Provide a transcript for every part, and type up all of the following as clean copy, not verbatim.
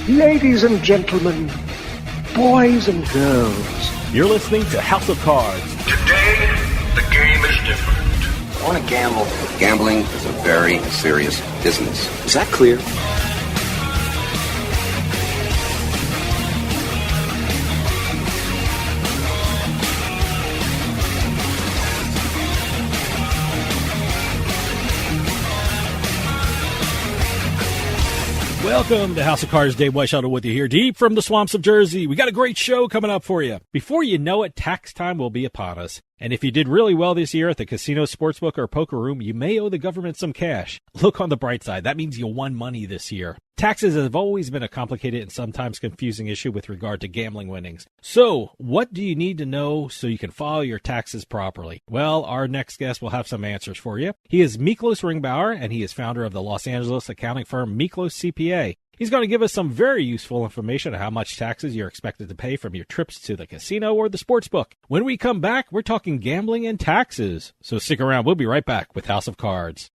Ladies and gentlemen, boys and girls. You're listening to House of Cards. Today, the game is different. I want to gamble. Gambling is a very serious business. Is that clear? Welcome to House of Cards. Dave Weishuttle with you here, deep from the swamps of Jersey. We got a great show coming up for you. Before you know it, tax time will be upon us. And if you did really well this year at the casino, sportsbook, or poker room, you may owe the government some cash. Look on the bright side. That means you won money this year. Taxes have always been a complicated and sometimes confusing issue with regard to gambling winnings. So, what do you need to know so you can file your taxes properly? Well, our next guest will have some answers for you. He is Miklos Ringbauer, and he is founder of the Los Angeles accounting firm MiklosCPA. He's going to give us some very useful information on how much taxes you're expected to pay from your trips to the casino or the sports book. When we come back, we're talking gambling and taxes. So stick around. We'll be right back with House of Cards.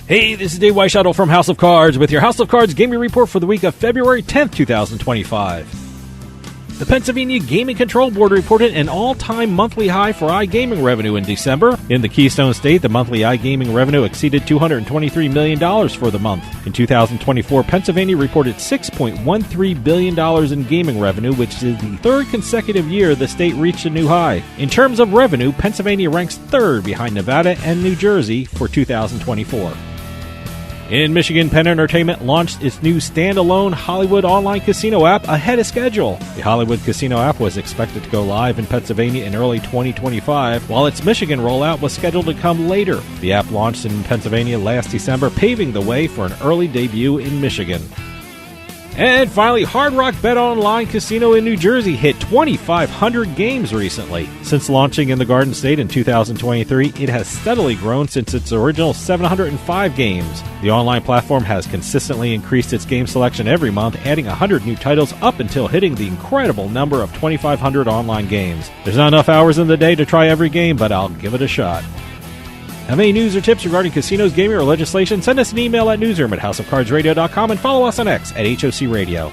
Hey, this is Dave Weishuttle from House of Cards with your House of Cards gaming report for the week of February 10th, 2025. The Pennsylvania Gaming Control Board reported an all-time monthly high for iGaming revenue in December. In the Keystone State, the monthly iGaming revenue exceeded $223 million for the month. In 2024, Pennsylvania reported $6.13 billion in gaming revenue, which is the third consecutive year the state reached a new high. In terms of revenue, Pennsylvania ranks third behind Nevada and New Jersey for 2024. In Michigan, Penn Entertainment launched its new standalone Hollywood online casino app ahead of schedule. The Hollywood casino app was expected to go live in Pennsylvania in early 2025, while its Michigan rollout was scheduled to come later. The app launched in Pennsylvania last December, paving the way for an early debut in Michigan. And finally, Hard Rock Bet Online Casino in New Jersey hit 2,500 games recently. Since launching in the Garden State in 2023, it has steadily grown since its original 705 games. The online platform has consistently increased its game selection every month, adding 100 new titles up until hitting the incredible number of 2,500 online games. There's not enough hours in the day to try every game, but I'll give it a shot. Have any news or tips regarding casinos, gaming, or legislation? Send us an email at newsroom@houseofcardsradio.com and follow us on X at HOC Radio.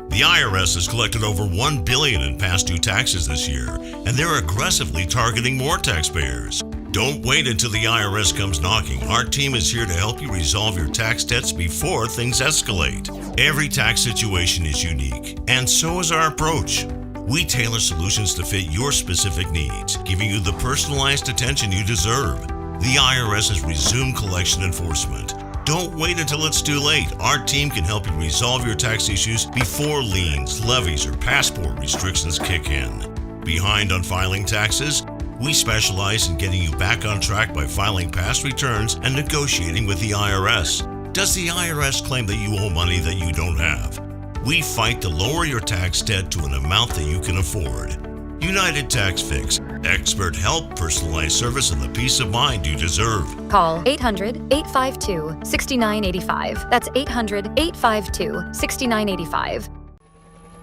The IRS has collected over $1 billion in past due taxes this year, and they're aggressively targeting more taxpayers. Don't wait until the IRS comes knocking. Our team is here to help you resolve your tax debts before things escalate. Every tax situation is unique, and so is our approach. We tailor solutions to fit your specific needs, giving you the personalized attention you deserve. The IRS has resumed collection enforcement. Don't wait until it's too late. Our team can help you resolve your tax issues before liens, levies, or passport restrictions kick in. Behind on filing taxes? We specialize in getting you back on track by filing past returns and negotiating with the IRS. Does the IRS claim that you owe money that you don't have? We fight to lower your tax debt to an amount that you can afford. United Tax Fix. Expert help, personalized service, and the peace of mind you deserve. Call 800-852-6985. That's 800-852-6985.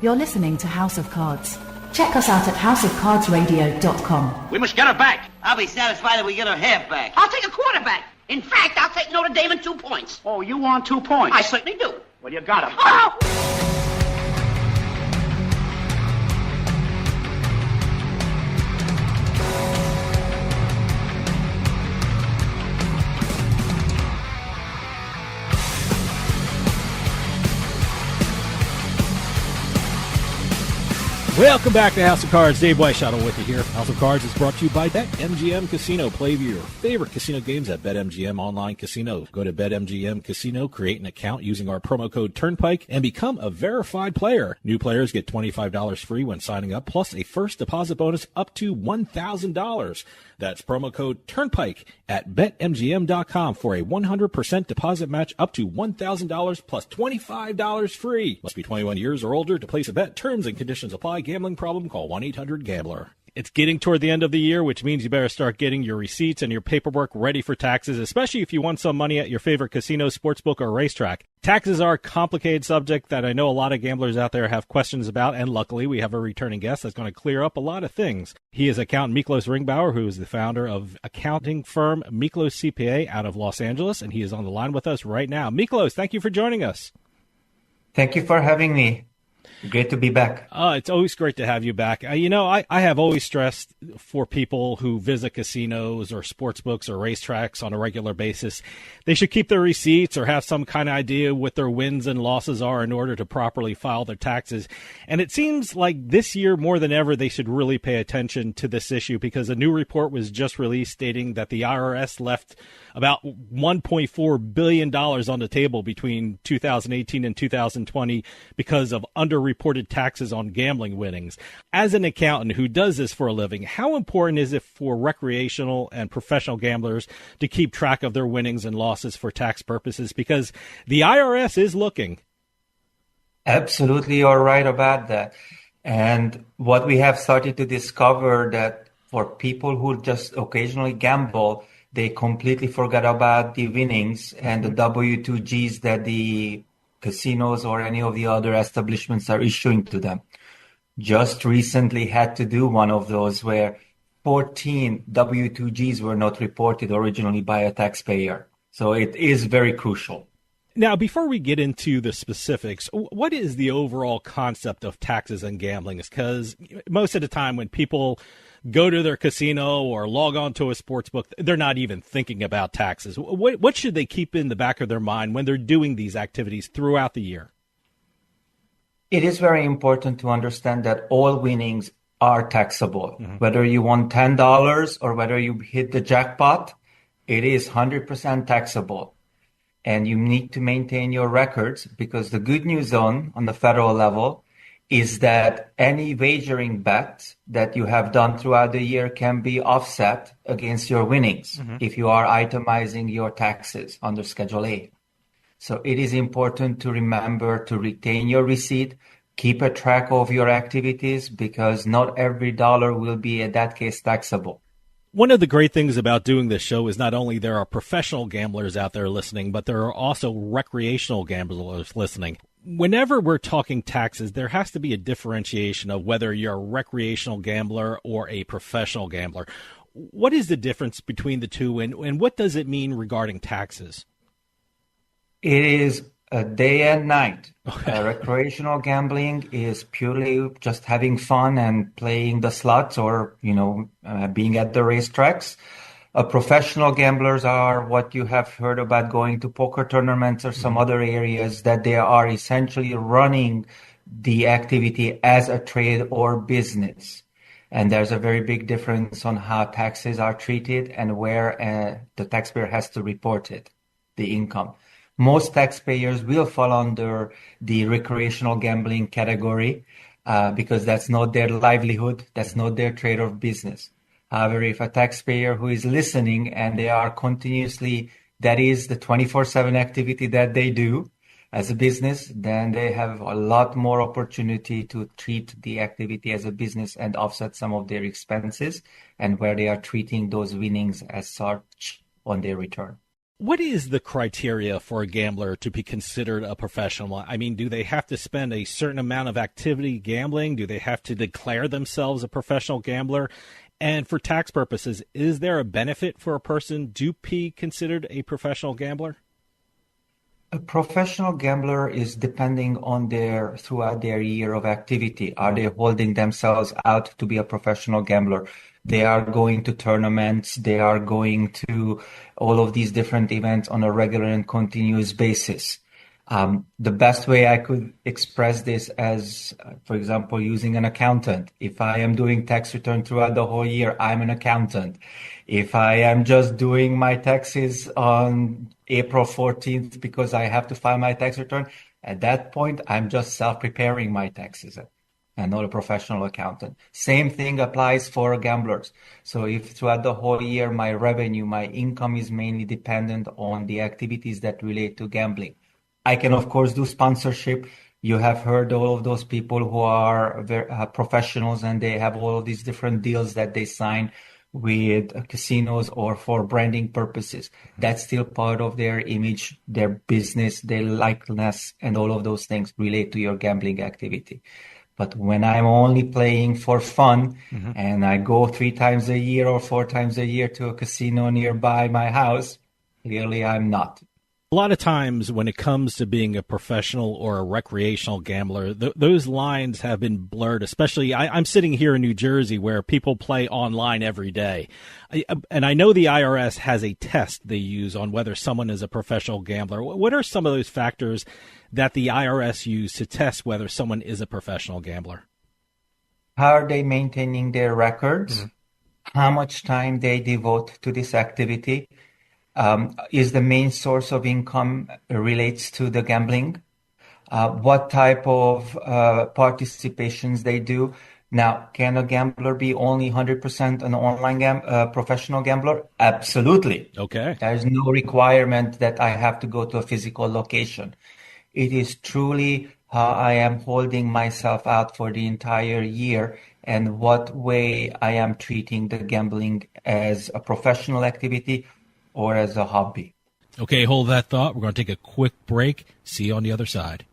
You're listening to House of Cards. Check us out at houseofcardsradio.com. We must get her back. I'll be satisfied if we get her half back. I'll take a quarter back. In fact, I'll take Notre Dame in 2 points. Oh, you want 2 points? I certainly do. Well, you got 'em. Oh! Welcome back to House of Cards. Dave Weishuttle with you here. House of Cards is brought to you by BetMGM Casino. Play your favorite casino games at BetMGM Online Casino. Go to BetMGM Casino, create an account using our promo code Turnpike, and become a verified player. New players get $25 free when signing up, plus a first deposit bonus up to $1,000. That's promo code Turnpike at BetMGM.com for a 100% deposit match up to $1,000 plus $25 free. Must be 21 years or older to place a bet. Terms and conditions apply. Gambling problem? Call 1-800-GAMBLER. It's getting toward the end of the year, which means you better start getting your receipts and your paperwork ready for taxes, especially if you won some money at your favorite casino, sportsbook, or racetrack. Taxes are a complicated subject that I know a lot of gamblers out there have questions about, and luckily we have a returning guest that's going to clear up a lot of things. He is accountant Miklos Ringbauer, who is the founder of accounting firm MiklosCPA out of Los Angeles, and he is on the line with us right now. Miklos, thank you for joining us. Thank you for having me. Great to be back. It's always great to have you back. I have always stressed for people who visit casinos or sports books or racetracks on a regular basis, they should keep their receipts or have some kind of idea what their wins and losses are in order to properly file their taxes. And it seems like this year more than ever, they should really pay attention to this issue because a new report was just released stating that the IRS left about $1.4 billion on the table between 2018 and 2020 because of underreported taxes on gambling winnings. As an accountant who does this for a living, how important is it for recreational and professional gamblers to keep track of their winnings and losses for tax purposes? Because the IRS is looking. Absolutely, you're right about that. And what we have started to discover that for people who just occasionally gamble, they completely forgot about the winnings and the W-2Gs that the casinos or any of the other establishments are issuing to them. Just recently had to do one of those where 14 W-2Gs were not reported originally by a taxpayer. So it is very crucial. Now, before we get into the specifics, what is the overall concept of taxes and gambling? Because most of the time when people go to their casino or log on to a sports book, they're not even thinking about taxes. What should they keep in the back of their mind when they're doing these activities throughout the year? It is very important to understand that all winnings are taxable. Whether you won $10 or whether you hit the jackpot, it is 100% taxable. And you need to maintain your records because the good news on the federal level is that any wagering bet that you have done throughout the year can be offset against your winnings if you are itemizing your taxes under Schedule A. So it is important to remember to retain your receipt, keep a track of your activities because not every dollar will be in that case taxable. One of the great things about doing this show is not only there are professional gamblers out there listening, but there are also recreational gamblers listening. Whenever we're talking taxes, there has to be a differentiation of whether you're a recreational gambler or a professional gambler. What is the difference between the two, and what does it mean regarding taxes? It is a day and night. Recreational gambling is purely just having fun and playing the slots or, being at the racetracks. Professional gamblers are what you have heard about going to poker tournaments or some other areas that they are essentially running the activity as a trade or business. And there's a very big difference on how taxes are treated and where the taxpayer has to report it, the income. Most taxpayers will fall under the recreational gambling category because that's not their livelihood, that's not their trade or business. However, if a taxpayer who is listening and they are continuously, that is the 24/7 activity that they do as a business, then they have a lot more opportunity to treat the activity as a business and offset some of their expenses and where they are treating those winnings as such on their return. What is the criteria for a gambler to be considered a professional? I mean, do they have to spend a certain amount of activity gambling? Do they have to declare themselves a professional gambler? And for tax purposes, is there a benefit for a person to be considered a professional gambler? A professional gambler is depending on throughout their year of activity. Are they holding themselves out to be a professional gambler? They are going to tournaments. They are going to all of these different events on a regular and continuous basis. The best way I could express this as, for example, using an accountant. If I am doing tax return throughout the whole year, I'm an accountant. If I am just doing my taxes on April 14th because I have to file my tax return, at that point, I'm just self-preparing my taxes and not a professional accountant. Same thing applies for gamblers. So if throughout the whole year, my revenue, my income is mainly dependent on the activities that relate to gambling, I can, of course, do sponsorship You have heard all of those people who are professionals, and they have all of these different deals that they sign with casinos or for branding purposes. That's still part of their image, their business, their likeness, and all of those things relate to your gambling activity. But when I'm only playing for fun and I go 3 times a year or 4 times a year to a casino nearby my house, clearly I'm not. A lot of times when it comes to being a professional or a recreational gambler, those lines have been blurred, especially I'm sitting here in New Jersey where people play online every day. And I know the IRS has a test they use on whether someone is a professional gambler. What are some of those factors that the IRS use to test whether someone is a professional gambler? How are they maintaining their records? How much time they devote to this activity? Is the main source of income relates to the gambling? What type of participations they do? Now, can a gambler be only 100% an online professional gambler? Absolutely. Okay. There is no requirement that I have to go to a physical location. It is truly how I am holding myself out for the entire year and what way I am treating the gambling as a professional activity or as a hobby. Okay, hold that thought. We're going to take a quick break. See you on the other side.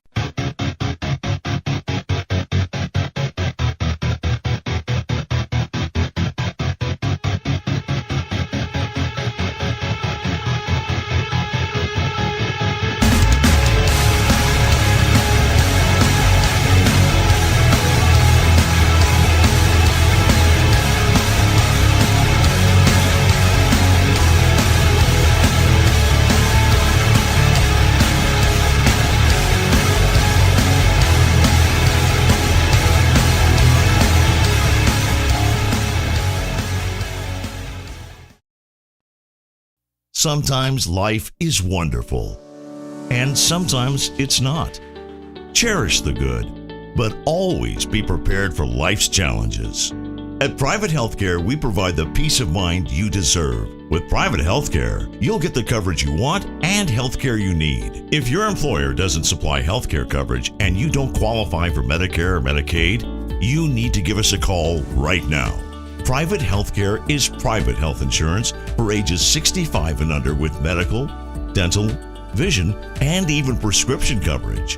Sometimes life is wonderful, and sometimes it's not. Cherish the good, but always be prepared for life's challenges. At Private Healthcare, we provide the peace of mind you deserve. With Private Healthcare, you'll get the coverage you want and healthcare you need. If your employer doesn't supply healthcare coverage and you don't qualify for Medicare or Medicaid, you need to give us a call right now. Private Healthcare is private health insurance for ages 65 and under with medical, dental, vision, and even prescription coverage.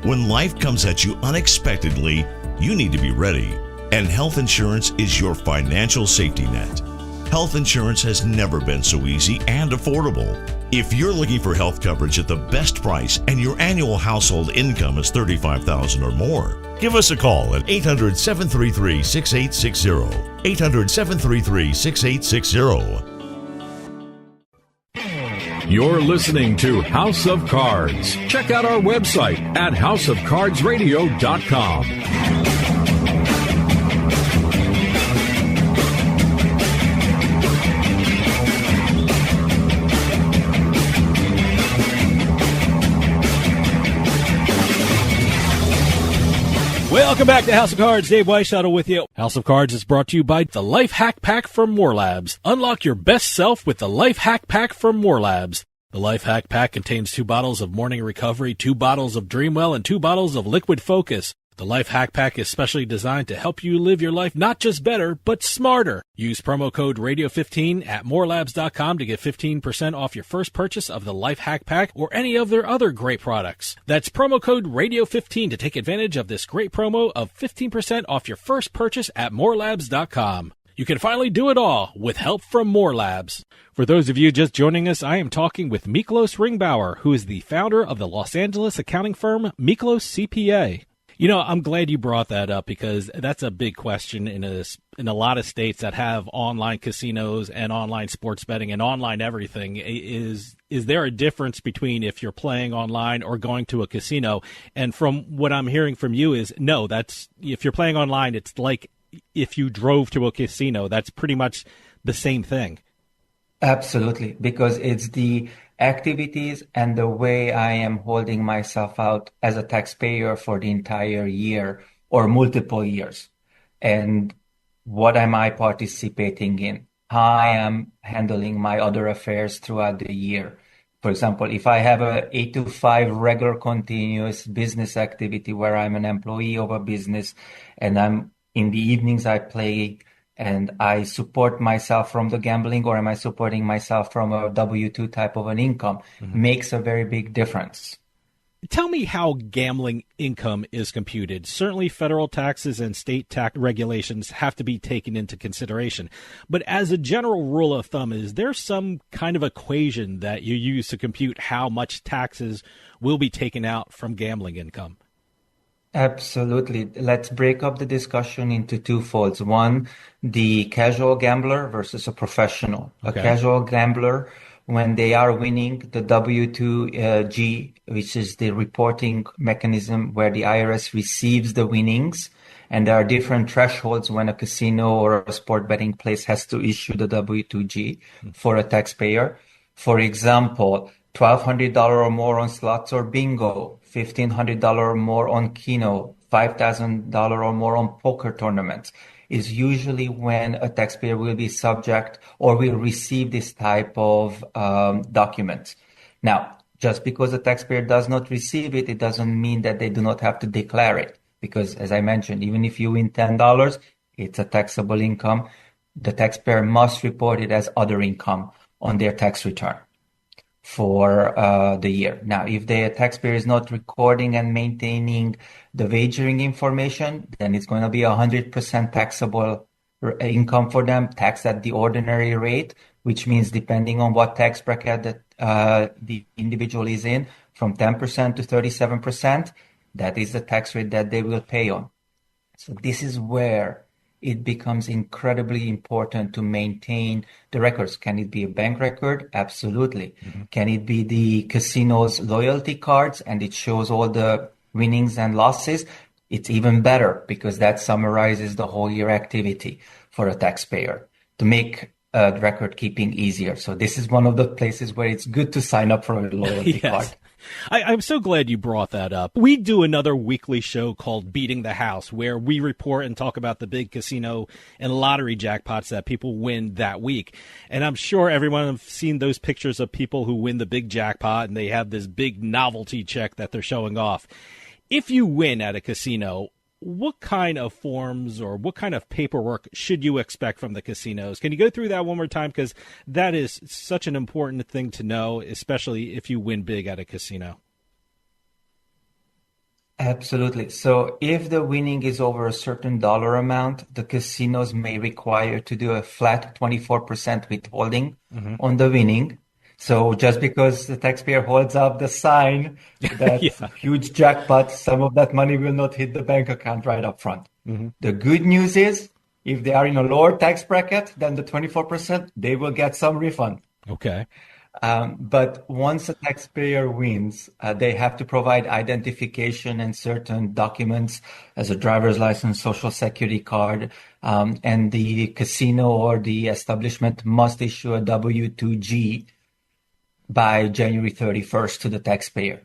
When life comes at you unexpectedly, you need to be ready, and health insurance is your financial safety net. Health insurance has never been so easy and affordable. If you're looking for health coverage at the best price and your annual household income is $35,000 or more, give us a call at 800-733-6860. 800-733-6860. You're listening to House of Cards. Check out our website at houseofcardsradio.com. Welcome back to House of Cards. Dave Weishuttle with you. House of Cards is brought to you by the Life Hack Pack from More Labs. Unlock your best self with the Life Hack Pack from More Labs. The Life Hack Pack contains 2 bottles of Morning Recovery, 2 bottles of Dreamwell, and 2 bottles of Liquid Focus. The Life Hack Pack is specially designed to help you live your life not just better, but smarter. Use promo code Radio15 at morelabs.com to get 15% off your first purchase of the Life Hack Pack or any of their other great products. That's promo code Radio15 to take advantage of this great promo of 15% off your first purchase at morelabs.com. You can finally do it all with help from More Labs. For those of you just joining us, I am talking with Miklos Ringbauer, who is the founder of the Los Angeles accounting firm MiklosCPA. You know, I'm glad you brought that up because that's a big question in a lot of states that have online casinos and online sports betting and online everything. Is there a difference between if you're playing online or going to a casino? And from what I'm hearing from you is no, that's if you're playing online, it's like if you drove to a casino. That's pretty much the same thing. Absolutely, because it's the activities and the way I am holding myself out as a taxpayer for the entire year or multiple years. And what am I participating in? How I am handling my other affairs throughout the year. For example, if I have a 8 to 5 regular continuous business activity where I'm an employee of a business and I'm in the evenings I play and I support myself from the gambling, or am I supporting myself from a W-2 type of an income, makes a very big difference. Tell me how gambling income is computed. Certainly federal taxes and state tax regulations have to be taken into consideration. But as a general rule of thumb, is there some kind of equation that you use to compute how much taxes will be taken out from gambling income? Absolutely. Let's break up the discussion into two folds. One, the casual gambler versus a professional. Okay. A casual gambler, when they are winning, the W-2G, which is the reporting mechanism where the IRS receives the winnings, and there are different thresholds when a casino or a sport betting place has to issue the W-2G for a taxpayer. For example, $1,200 or more on slots or bingo, $1,500 or more on Keno, $5,000 or more on poker tournaments is usually when a taxpayer will be subject or will receive this type of documents. Now, just because the taxpayer does not receive it, it doesn't mean that they do not have to declare it. Because as I mentioned, even if you win $10, it's a taxable income. The taxpayer must report it as other income on their tax return for the year. Now, if the taxpayer is not recording and maintaining the wagering information, then it's going to be 100% taxable income for them, taxed at the ordinary rate, which means depending on what tax bracket that the individual is in, from 10% to 37%, that is the tax rate that they will pay on. So this is where it becomes incredibly important to maintain the records. Can it be a bank record? Absolutely. Can it be the casino's loyalty cards and it shows all the winnings and losses? It's even better because that summarizes the whole year activity for a taxpayer to make record keeping easier. So this is one of the places where it's good to sign up for a loyalty card. I'm so glad you brought that up. We do another weekly show called Beating the House, where we report and talk about the big casino and lottery jackpots that people win that week. And I'm sure everyone has seen those pictures of people who win the big jackpot and they have this big novelty check that they're showing off. If you win at a casino, what kind of forms or what kind of paperwork should you expect from the casinos? Can you go through that one more time? Because that is such an important thing to know, especially if you win big at a casino. Absolutely. So if the winning is over a certain dollar amount, the casinos may require to do a flat 24% withholding on the winning. So just because the taxpayer holds up the sign that huge jackpot, some of that money will not hit the bank account right up front. The good news is if they are in a lower tax bracket than the 24%, they will get some refund. Okay. But once a taxpayer wins, they have to provide identification and certain documents as a driver's license, social security card, and the casino or the establishment must issue a W-2G by January 31st to the taxpayer.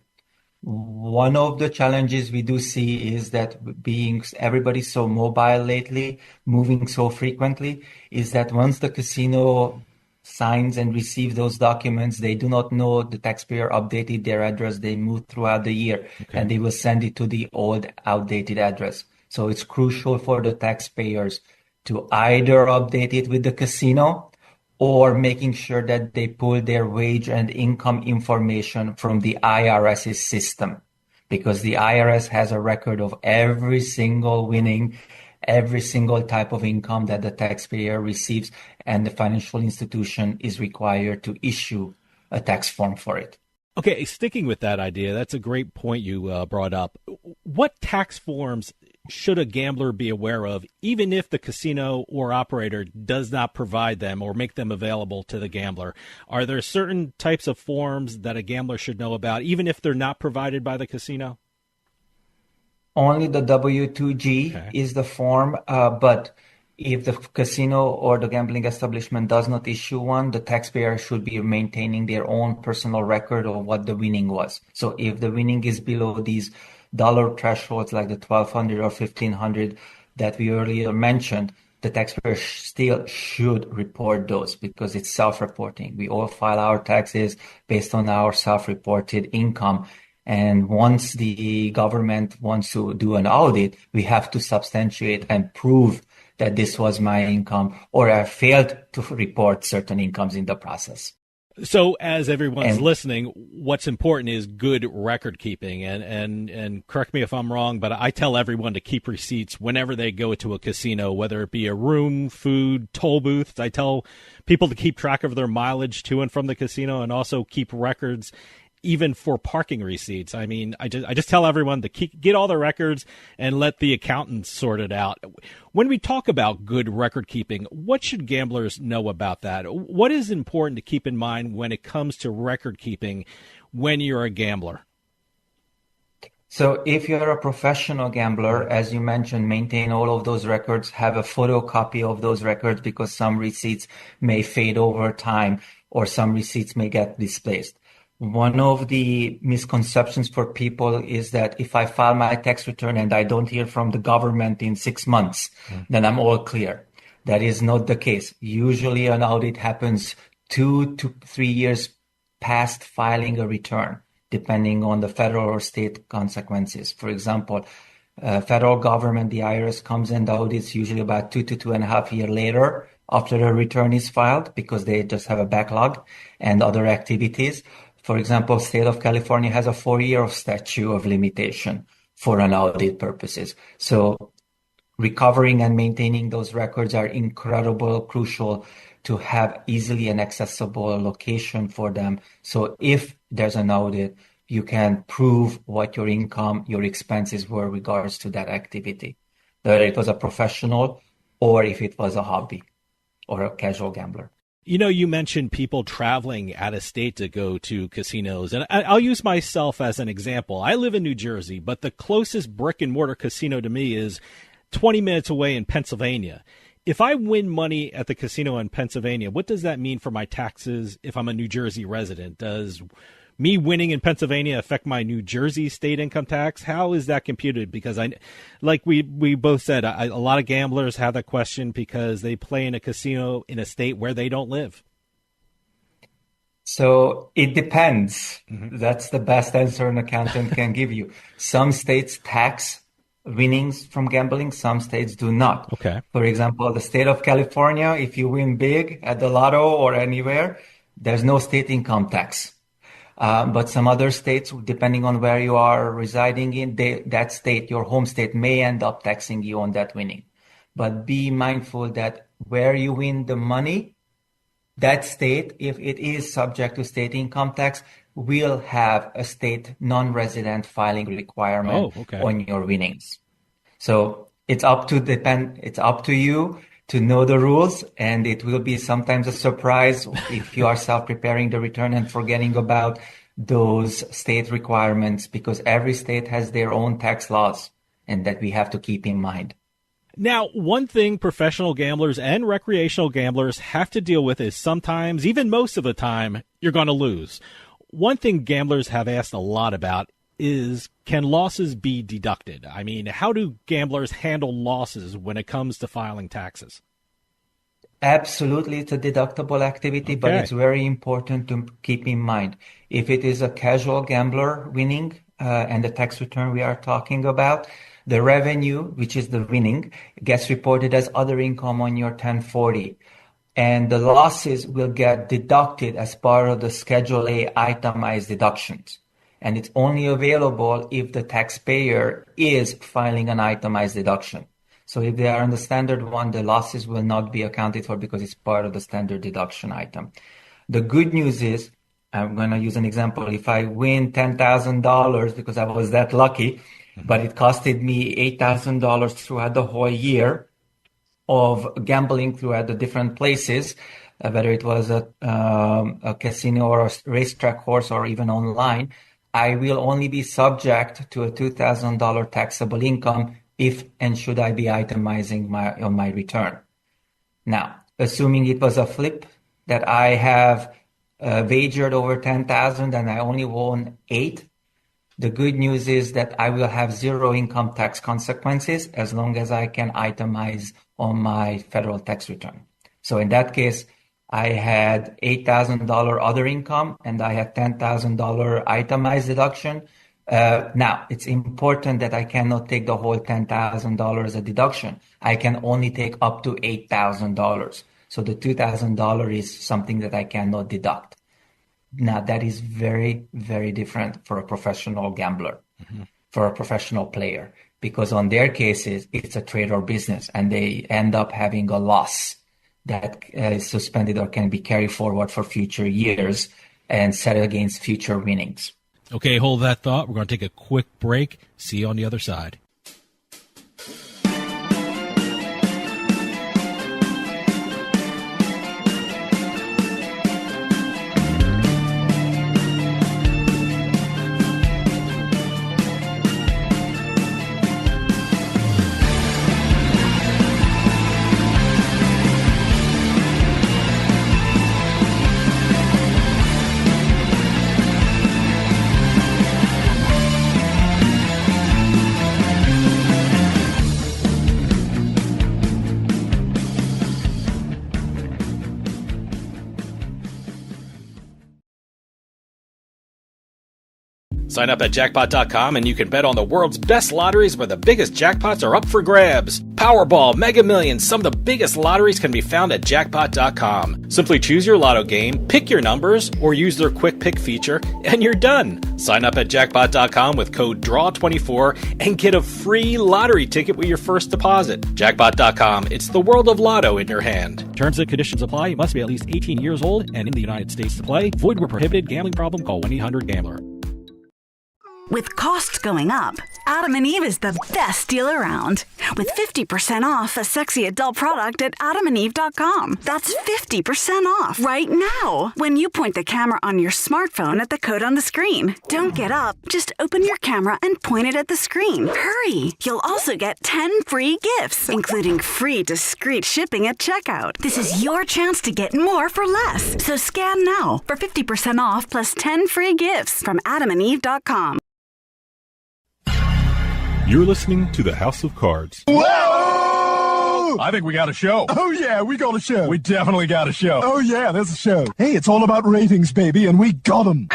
One of the challenges we do see is that being everybody's so mobile lately, moving so frequently, is that once the casino signs and receives those documents, they do not know the taxpayer updated their address. They move throughout the year and they will send it to the old outdated address. So it's crucial for the taxpayers to either update it with the casino or making sure that they pull their wage and income information from the IRS's system, because the IRS has a record of every single winning, every single type of income that the taxpayer receives, and the financial institution is required to issue a tax form for it. Okay, sticking with that idea, that's a great point you brought up. What tax forms should a gambler be aware of, even if the casino or operator does not provide them or make them available to the gambler? Are there certain types of forms that a gambler should know about, even if they're not provided by the casino? Only the W-2G is the form, but if the casino or the gambling establishment does not issue one, the taxpayer should be maintaining their own personal record of what the winning was. So if the winning is below these dollar thresholds like the $1,200 or $1,500 that we earlier mentioned, the taxpayer still should report those because it's self-reporting. We all file our taxes based on our self-reported income. And once the government wants to do an audit, we have to substantiate and prove that this was my income, or I failed to report certain incomes in the process. So as everyone's listening, what's important is good record keeping. And correct me if I'm wrong, but I tell everyone to keep receipts whenever they go to a casino, whether it be a room, food, toll booths. I tell people to keep track of their mileage to and from the casino and also keep records even for parking receipts. I mean, I just tell everyone to get all the records and let the accountants sort it out. When we talk about good record keeping, what should gamblers know about that? What is important to keep in mind when it comes to record keeping when you're a gambler? So if you're a professional gambler, as you mentioned, maintain all of those records, have a photocopy of those records because some receipts may fade over time or some receipts may get displaced. One of the misconceptions for people is that if I file my tax return and I don't hear from the government in 6 months, then I'm all clear. That is not the case. Usually an audit happens 2 to 3 years past filing a return, depending on the federal or state consequences. For example, federal government, the IRS comes and audits usually about 2 to 2.5 years later after a return is filed because they just have a backlog and other activities. For example, state of California has a 4-year statute of limitation for an audit purposes. So recovering and maintaining those records are incredibly crucial to have easily an accessible location for them. So if there's an audit, you can prove what your income, your expenses were regards to that activity, whether it was a professional or if it was a hobby or a casual gambler. You know, you mentioned people traveling out of state to go to casinos, and I'll use myself as an example. I live in New Jersey, but the closest brick and mortar casino to me is 20 minutes away in Pennsylvania. If I win money at the casino in Pennsylvania, what does that mean for my taxes if I'm a New Jersey resident? Does me winning in Pennsylvania affect my New Jersey state income tax? How is that computed? Because like we both said, a lot of gamblers have that question because they play in a casino in a state where they don't live. So it depends. That's the best answer an accountant can give you. Some states tax winnings from gambling, some states do not. Okay. For example, the state of California, if you win big at the lotto or anywhere, there's no state income tax. But some other states, depending on where you are residing in, that state, your home state, may end up taxing you on that winning. But be mindful that where you win the money, that state, if it is subject to state income tax, will have a state non-resident filing requirement on your winnings. So it's up to you to know the rules, and it will be sometimes a surprise if you are self-preparing the return and forgetting about those state requirements, because every state has their own tax laws, and that we have to keep in mind. Now, one thing professional gamblers and recreational gamblers have to deal with is sometimes, even most of the time, you're going to lose. One thing gamblers have asked a lot about is, can losses be deducted? I mean, how do gamblers handle losses when it comes to filing taxes? Absolutely, it's a deductible activity, but it's very important to keep in mind. If it is a casual gambler winning and the tax return we are talking about, the revenue, which is the winning, gets reported as other income on your 1040. And the losses will get deducted as part of the Schedule A itemized deductions. And it's only available if the taxpayer is filing an itemized deduction. So if they are on the standard one, the losses will not be accounted for because it's part of the standard deduction item. The good news is, I'm going to use an example. If I win $10,000 because I was that lucky, but it costed me $8,000 throughout the whole year of gambling throughout the different places, whether it was a casino or a racetrack course or even online, I will only be subject to a $2,000 taxable income if and should I be itemizing on my return. Now, assuming it was a flip that I have wagered over 10,000 and I only won 8, The good news is that I will have zero income tax consequences as long as I can itemize on my federal tax return. So in that case, I had $8,000 other income and I had $10,000 itemized deduction. Now, it's important that I cannot take the whole $10,000 as a deduction. I can only take up to $8,000. So the $2,000 is something that I cannot deduct. Now, that is very, very different for a professional gambler, for a professional player, because on their cases, it's a trade or business, and they end up having a loss that is suspended or can be carried forward for future years and set against future winnings. Okay, hold that thought. We're going to take a quick break. See you on the other side. Sign up at jackpot.com and you can bet on the world's best lotteries where the biggest jackpots are up for grabs. Powerball, Mega Millions, some of the biggest lotteries can be found at jackpot.com. Simply choose your lotto game, pick your numbers, or use their quick pick feature, and you're done. Sign up at jackpot.com with code DRAW24 and get a free lottery ticket with your first deposit. Jackpot.com, it's the world of lotto in your hand. Terms and conditions apply. You must be at least 18 years old and in the United States to play. Void where prohibited. Gambling problem? Call 1-800-GAMBLER. With costs going up, Adam and Eve is the best deal around. With 50% off a sexy adult product at adamandeve.com. That's 50% off right now when you point the camera on your smartphone at the code on the screen. Don't get up. Just open your camera and point it at the screen. Hurry! You'll also get 10 free gifts, including free discreet shipping at checkout. This is your chance to get more for less. So scan now for 50% off plus 10 free gifts from adamandeve.com. You're listening to the House of Cards. Whoa! I think we got a show. Oh, yeah, we got a show. We definitely got a show. Oh, yeah, there's a show. Hey, it's all about ratings, baby, and we got them.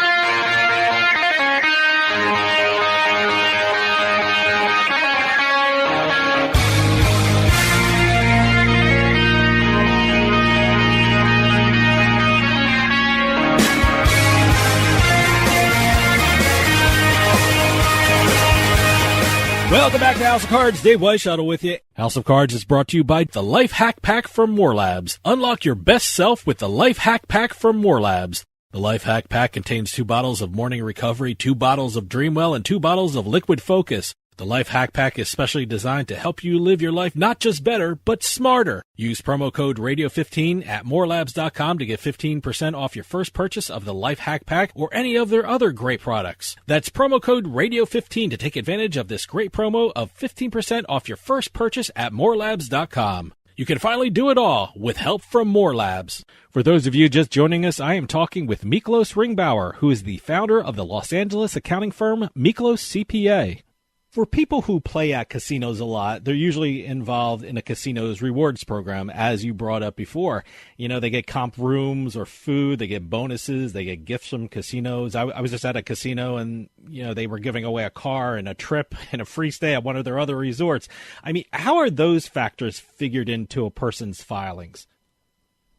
Welcome back to House of Cards. Dave Weishuttle with you. House of Cards is brought to you by the Life Hack Pack from More Labs. Unlock your best self with the Life Hack Pack from More Labs. The Life Hack Pack contains 2 bottles of Morning Recovery, 2 bottles of Dreamwell, and 2 bottles of Liquid Focus. The Life Hack Pack is specially designed to help you live your life not just better, but smarter. Use promo code Radio15 at morelabs.com to get 15% off your first purchase of the Life Hack Pack or any of their other great products. That's promo code Radio15 to take advantage of this great promo of 15% off your first purchase at morelabs.com. You can finally do it all with help from More Labs. For those of you just joining us, I am talking with Miklos Ringbauer, who is the founder of the Los Angeles accounting firm MiklosCPA. For people who play at casinos a lot, they're usually involved in a casino's rewards program, as you brought up before. You know, they get comp rooms or food, they get bonuses, they get gifts from casinos. I was just at a casino and, you know, they were giving away a car and a trip and a free stay at one of their other resorts. I mean, how are those factors figured into a person's filings?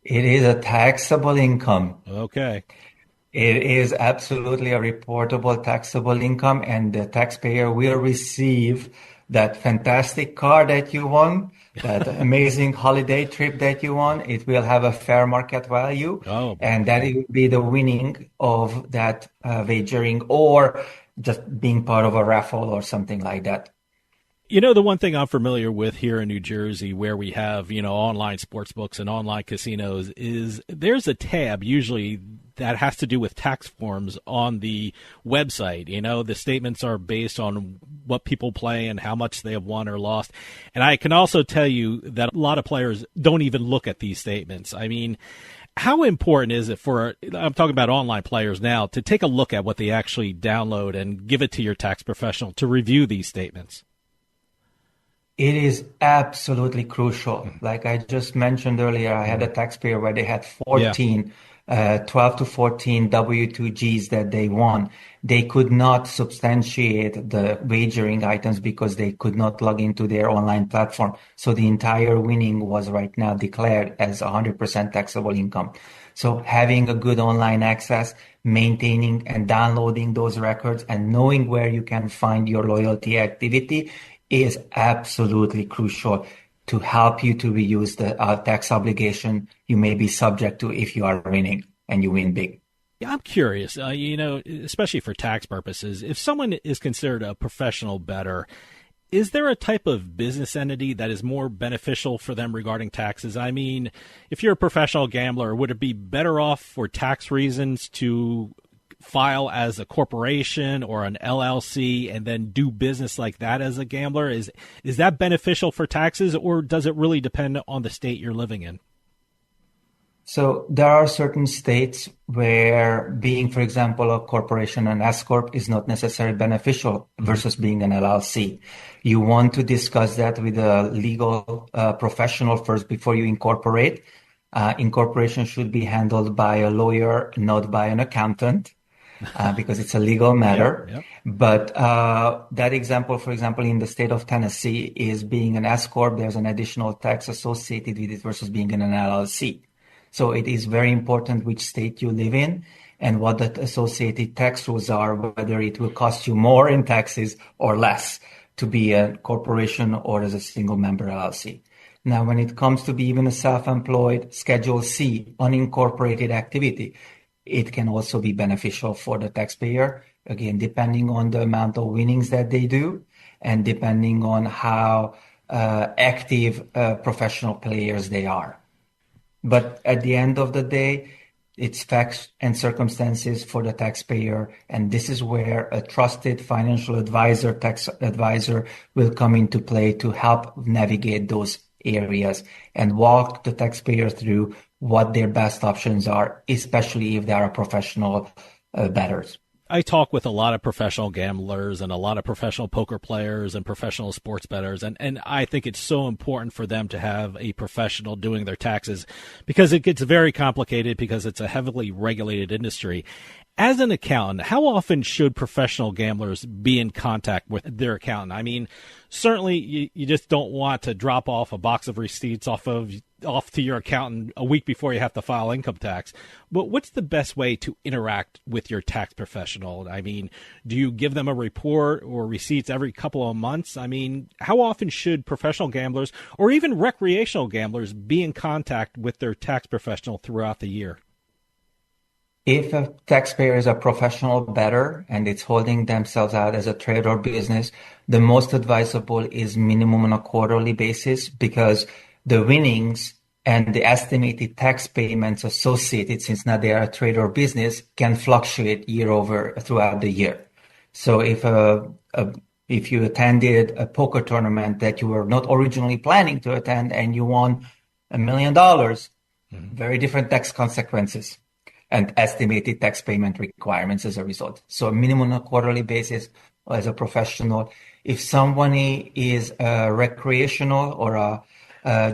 It is a taxable income. Okay. It is absolutely a reportable taxable income, and the taxpayer will receive that fantastic car that you won, that amazing holiday trip that you won. It will have a fair market value, and that will be the winning of that wagering or just being part of a raffle or something like that. You know, the one thing I'm familiar with here in New Jersey where we have, you know, online sports books and online casinos is there's a tab usually that has to do with tax forms on the website. You know, the statements are based on what people play and how much they have won or lost. And I can also tell you that a lot of players don't even look at these statements. I mean, How important is it for, I'm talking about online players now, to take a look at what they actually download and give it to your tax professional to review these statements? It is absolutely crucial. Like I just mentioned earlier, I had a taxpayer where they had 12 to 14 W-2Gs that they won. They could not substantiate the wagering items because they could not log into their online platform. So the entire winning was right now declared as 100% taxable income. So having a good online access, maintaining and downloading those records, and knowing where you can find your loyalty activity is absolutely crucial to help you to reduce the tax obligation you may be subject to if you are winning and you win big. Yeah, I'm curious, especially for tax purposes, if someone is considered a professional bettor, is there a type of business entity that is more beneficial for them regarding taxes? I mean, if you're a professional gambler, would it be better off for tax reasons to file as a corporation or an LLC and then do business like that as a gambler? Is that beneficial for taxes, or does it really depend on the state you're living in? So there are certain states where being, for example, a corporation, an S Corp, is not necessarily beneficial versus being an LLC. You want to discuss that with a legal professional first before you incorporate. Incorporation should be handled by a lawyer, not by an accountant. Because it's a legal matter. Yep. But that example, for example, in the state of Tennessee is being an S Corp, there's an additional tax associated with it versus being in an LLC. So it is very important which state you live in and what the associated tax rules are, whether it will cost you more in taxes or less to be a corporation or as a single member LLC. Now, when it comes to be even a self-employed Schedule C unincorporated activity, it can also be beneficial for the taxpayer, again, depending on the amount of winnings that they do and depending on how active professional players they are. But at the end of the day, it's facts and circumstances for the taxpayer, and this is where a trusted financial advisor, tax advisor, will come into play to help navigate those areas and walk the taxpayer through what their best options are, especially if they are professional bettors. I talk with a lot of professional gamblers and a lot of professional poker players and professional sports bettors, and I think it's so important for them to have a professional doing their taxes because it gets very complicated because it's a heavily regulated industry. As an accountant, how often should professional gamblers be in contact with their accountant? I mean, certainly you just don't want to drop off a box of receipts off to your accountant a week before you have to file income tax. But what's the best way to interact with your tax professional? I mean, do you give them a report or receipts every couple of months? I mean, how often should professional gamblers or even recreational gamblers be in contact with their tax professional throughout the year? If a taxpayer is a professional bettor and it's holding themselves out as a trade or business, the most advisable is minimum on a quarterly basis because the winnings and the estimated tax payments associated, since now they are a trade or business, can fluctuate throughout the year. So if you attended a poker tournament that you were not originally planning to attend and you won $1 million, very different tax consequences and estimated tax payment requirements as a result. So a minimum on a quarterly basis as a professional. If somebody is recreational or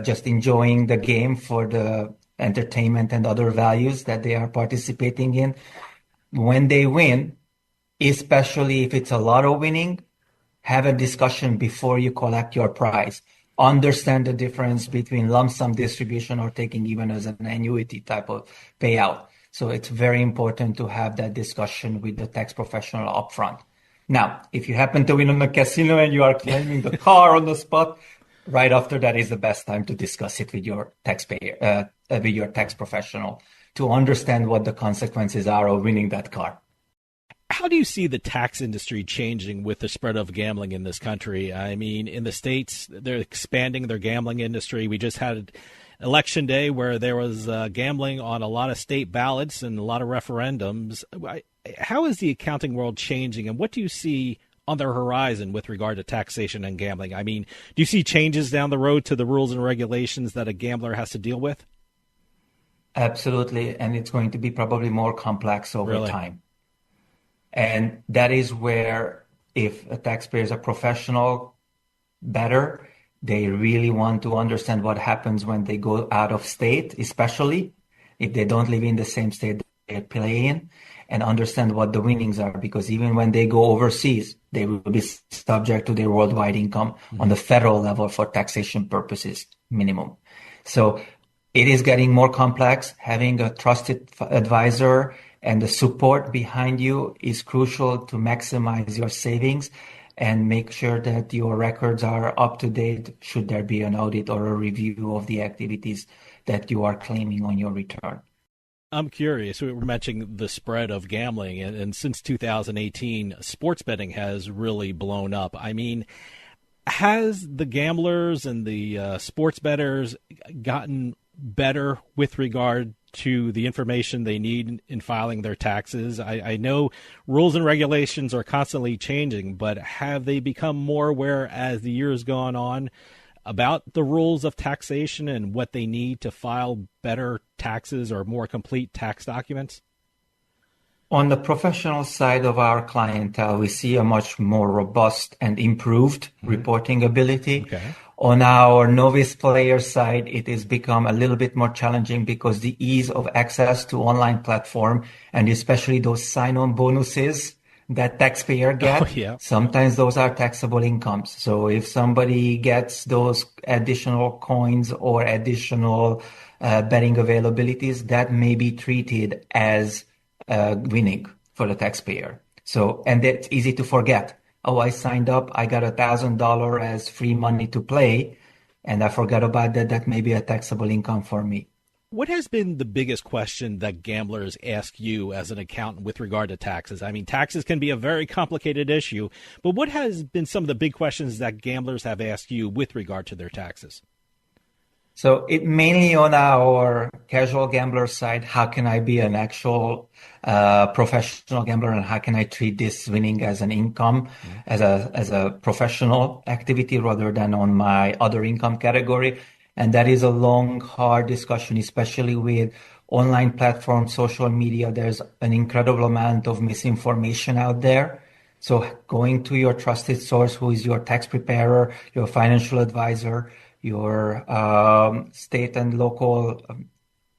just enjoying the game for the entertainment and other values that they are participating in, when they win, especially if it's a lotto winning, have a discussion before you collect your prize. Understand the difference between lump sum distribution or taking even as an annuity type of payout. So it's very important to have that discussion with the tax professional upfront. Now, if you happen to win on the casino and you are claiming the car on the spot, right after that is the best time to discuss it with your taxpayer, with your tax professional to understand what the consequences are of winning that car. How do you see the tax industry changing with the spread of gambling in this country? I mean, in the States, they're expanding their gambling industry. We just had Election Day where there was gambling on a lot of state ballots and a lot of referendums. How is the accounting world changing, and what do you see on the horizon with regard to taxation and gambling? I mean, do you see changes down the road to the rules and regulations that a gambler has to deal with? Absolutely. And it's going to be probably more complex over time. And that is where, if a taxpayer is a professional better, they really want to understand what happens when they go out of state, especially if they don't live in the same state they play in, and understand what the winnings are. Because even when they go overseas, they will be subject to their worldwide income on the federal level for taxation purposes, minimum. So it is getting more complex. Having a trusted advisor and the support behind you is crucial to maximize your savings and make sure that your records are up to date should there be an audit or a review of the activities that you are claiming on your return. I'm curious. We were mentioning the spread of gambling, and since 2018, sports betting has really blown up. I mean, has the gamblers and the sports bettors gotten better with regard to the information they need in filing their taxes? I know rules and regulations are constantly changing, but have they become more aware as the years gone on about the rules of taxation and what they need to file better taxes or more complete tax documents? On the professional side of our clientele, we see a much more robust and improved reporting ability. Okay. On our novice player side, it has become a little bit more challenging because the ease of access to online platform, and especially those sign-on bonuses that taxpayer get, sometimes those are taxable incomes. So if somebody gets those additional coins or additional betting availabilities, that may be treated as winning for the taxpayer. So, and it's easy to forget. Oh, I signed up, I got $1,000 as free money to play, and I forgot about that. That may be a taxable income for me. What has been the biggest question that gamblers ask you as an accountant with regard to taxes? I mean, taxes can be a very complicated issue, but what has been some of the big questions that gamblers have asked you with regard to their taxes? So it mainly on our casual gambler side, how can I be an actual professional gambler, and how can I treat this winning as an income, as a professional activity rather than on my other income category? And that is a long, hard discussion, especially with online platforms, social media. There's an incredible amount of misinformation out there. So going to your trusted source, who is your tax preparer, your financial advisor, your state and local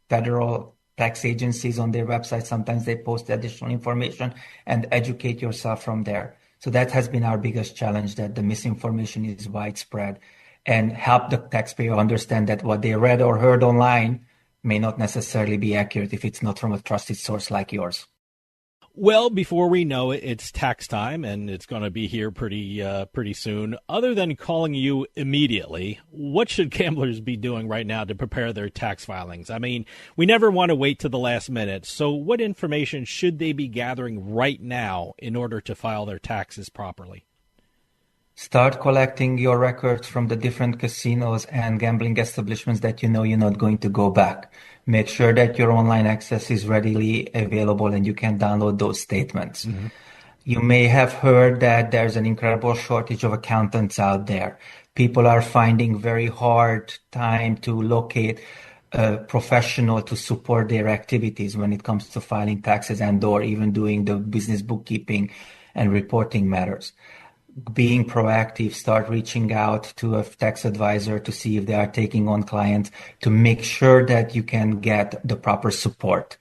federal tax agencies on their website. Sometimes they post additional information, and educate yourself from there. So that has been our biggest challenge, that the misinformation is widespread, and help the taxpayer understand that what they read or heard online may not necessarily be accurate if it's not from a trusted source like yours. Well, before we know it, it's tax time, and it's going to be here pretty soon. Other than calling you immediately, what should gamblers be doing right now to prepare their tax filings? I mean, we never want to wait to the last minute. So what information should they be gathering right now in order to file their taxes properly? Start collecting your records from the different casinos and gambling establishments that you know you're not going to go back. Make sure that your online access is readily available and you can download those statements. You may have heard that there's an incredible shortage of accountants out there. People are finding very hard time to locate a professional to support their activities when it comes to filing taxes and or even doing the business bookkeeping and reporting matters. Being proactive, start reaching out to a tax advisor to see if they are taking on clients, to make sure that you can get the proper support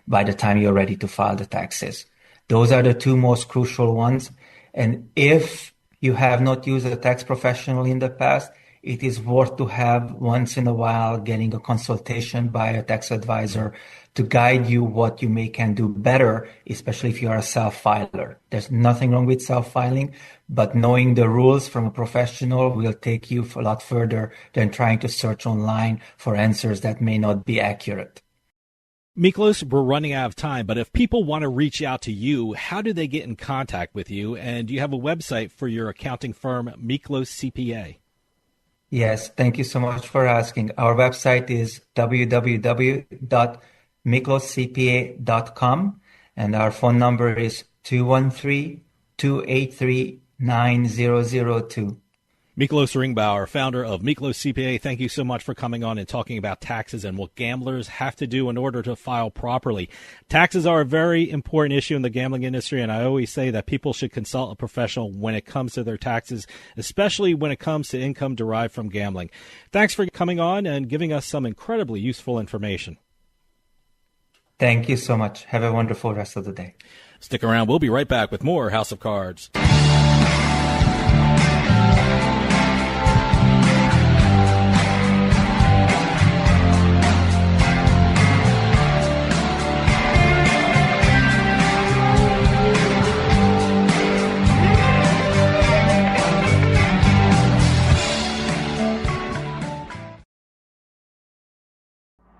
by the time you're ready to file the taxes. Those are the two most crucial ones. And if you have not used a tax professional in the past, it is worth to have once in a while getting a consultation by a tax advisor to guide you what you can do better, especially if you are a self-filer. There's nothing wrong with self-filing, but knowing the rules from a professional will take you a lot further than trying to search online for answers that may not be accurate. Miklos, we're running out of time, but if people want to reach out to you, how do they get in contact with you? And do you have a website for your accounting firm, MiklosCPA? Yes, thank you so much for asking. Our website is www.MiklosCPA.com, and our phone number is 213-283-9002. Miklos Ringbauer, founder of MiklosCPA, thank you so much for coming on and talking about taxes and what gamblers have to do in order to file properly. Taxes are a very important issue in the gambling industry, and I always say that people should consult a professional when it comes to their taxes, especially when it comes to income derived from gambling. Thanks for coming on and giving us some incredibly useful information. Thank you so much. Have a wonderful rest of the day. Stick around. We'll be right back with more House of Cards.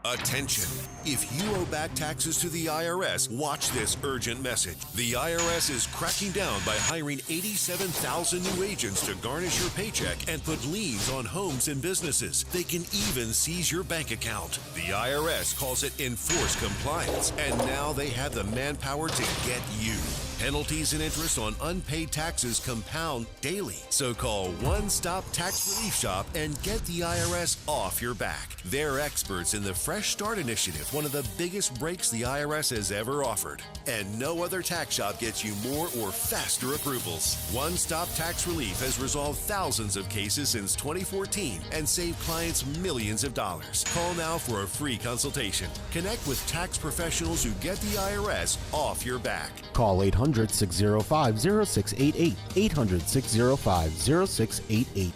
Attention. If you owe back taxes to the IRS, watch this urgent message. The IRS is cracking down by hiring 87,000 new agents to garnish your paycheck and put liens on homes and businesses. They can even seize your bank account. The IRS calls it enforced compliance, and now they have the manpower to get you. Penalties and interest on unpaid taxes compound daily. So call One Stop Tax Relief Shop and get the IRS off your back. They're experts in the Fresh Start Initiative, one of the biggest breaks the IRS has ever offered. And no other tax shop gets you more or faster approvals. One Stop Tax Relief has resolved thousands of cases since 2014 and saved clients millions of dollars. Call now for a free consultation. Connect with tax professionals who get the IRS off your back. Call 800-605-0688. 800-605-0688.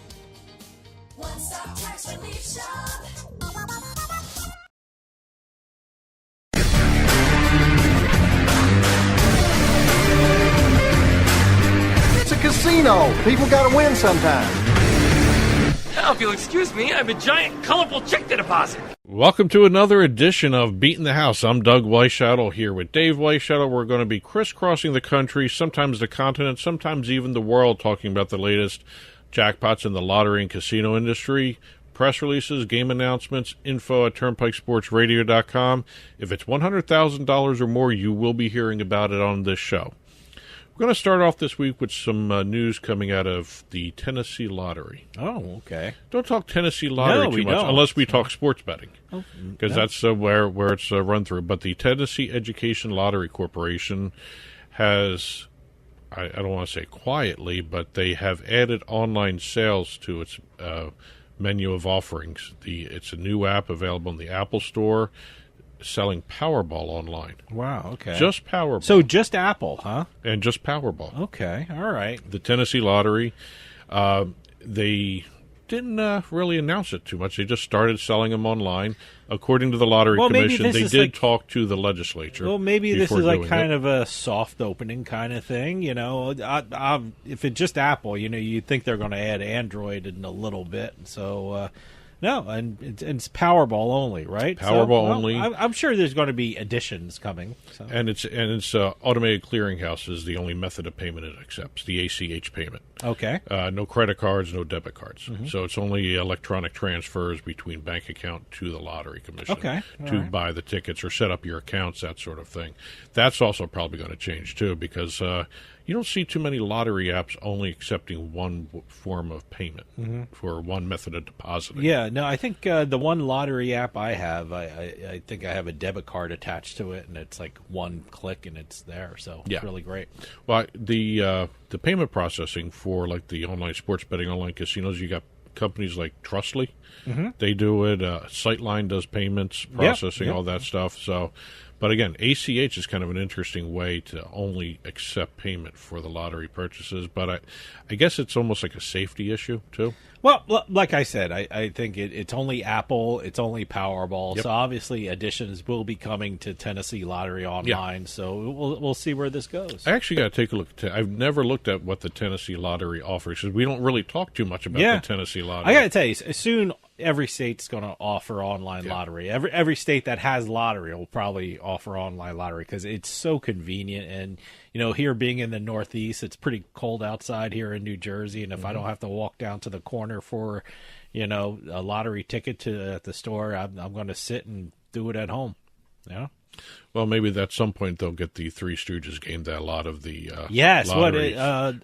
One Stop Tax Relief Shop. It's a casino. People gotta win sometime. Now, if you'll excuse me, I have a giant, colorful check to deposit. Welcome to another edition of Beating the House. I'm Doug Weishuttle here with Dave Weishuttle. We're going to be crisscrossing the country, sometimes the continent, sometimes even the world, talking about the latest jackpots in the lottery and casino industry, press releases, game announcements, info at turnpikesportsradio.com. If it's $100,000 or more, you will be hearing about it on this show. We're going to start off this week with some news coming out of the Tennessee Lottery. Oh, okay. Don't talk Tennessee Lottery too much, unless we talk sports betting, because that's where it's run through. But the Tennessee Education Lottery Corporation has, I don't want to say quietly, but they have added online sales to its menu of offerings. It's a new app available in the Apple Store, selling Powerball online. Wow, okay. Just Powerball. So just Apple, huh? And just Powerball. Okay, all right. The Tennessee Lottery, they didn't really announce it too much. They just started selling them online. According to the Lottery Commission, they did talk to the legislature. Well, maybe this is like kind of a soft opening kind of thing, you know. If it's just Apple, you know, you'd think they're going to add Android in a little bit. So, no, and it's Powerball only, right? Powerball only. I'm sure there's going to be additions coming. So. And it's automated clearinghouse is the only method of payment it accepts, the ACH payment. Okay. No credit cards, no debit cards. Mm-hmm. So it's only electronic transfers between bank account to the Lottery Commission to buy the tickets or set up your accounts, that sort of thing. That's also probably going to change too, because you don't see too many lottery apps only accepting one form of payment for one method of depositing. Yeah, no, I think the one lottery app I have, I think I have a debit card attached to it, and it's like one click and it's there. So it's really great. Well, the payment processing for like the online sports betting, online casinos, you got companies like Trustly. Mm-hmm. They do it. Sightline does payments, processing, all that stuff. So. But again, ACH is kind of an interesting way to only accept payment for the lottery purchases. But I guess it's almost like a safety issue, too. Well, like I said, I think it's only Apple, it's only Powerball. Yep. So obviously additions will be coming to Tennessee Lottery online. Yeah. So we'll see where this goes. I actually got to take a look. I've never looked at what the Tennessee Lottery offers, because we don't really talk too much about the Tennessee Lottery. I got to tell you, soon every state's going to offer online lottery. Every state that has lottery will probably offer online lottery, because it's so convenient. And you know, here being in the Northeast, it's pretty cold outside here in New Jersey, and if I don't have to walk down to the corner for, you know, a lottery ticket at the store, I'm going to sit and do it at home. Yeah. Well, maybe at some point they'll get the Three Stooges game that a lot of the yes, lotteries.